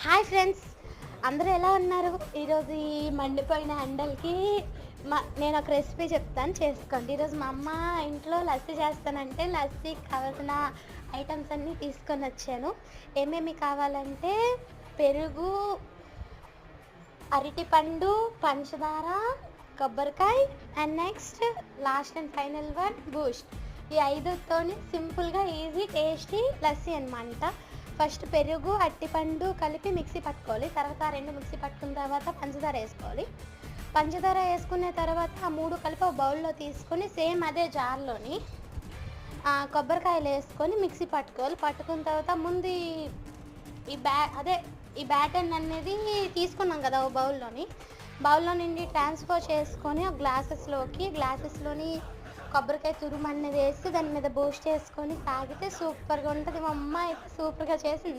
Hi friends, అందరూ ఎలా ఉన్నారు? ఈరోజు ఈ మండిపోయిన ఎండలకి నేను ఒక రెసిపీ చెప్తాను, చేసుకోండి. ఈరోజు మా అమ్మ ఇంట్లో లస్సీ చేస్తానంటే లస్సీకి కావాల్సిన ఐటమ్స్ అన్నీ తీసుకొని వచ్చాను. ఏమేమి కావాలంటే పెరుగు, అరటిపండు, పంచదార, కొబ్బరికాయ and next last and final one Boost. ఈ ఐదుతోని సింపుల్గా ఈజీ టేస్టీ లస్సీ అనమాట. ఫస్ట్ పెరుగు, అరటిపండు కలిపి మిక్సీ పట్టుకోవాలి. తర్వాత ఆ రెండు మిక్సీ పట్టుకున్న తర్వాత పంచదార వేసుకోవాలి. పంచదార వేసుకున్న తర్వాత ఆ మూడు కలిపి ఒక బౌల్లో తీసుకొని సేమ్ అదే జార్లోని కొబ్బరికాయలు వేసుకొని మిక్సీ పట్టుకోవాలి. పట్టుకున్న తర్వాత ముందు ఈ బ్యాటర్ అనేది తీసుకున్నాం కదా ఓ బౌల్లో నుండి ట్రాన్స్ఫర్ చేసుకొని ఒక గ్లాసెస్లోని కొబ్బరికాయ తురుము అనేది వేసి దాని మీద బూస్ట్ చేసుకొని తాగితే సూపర్గా ఉంటుంది. మా అమ్మ అయితే సూపర్గా చేసింది.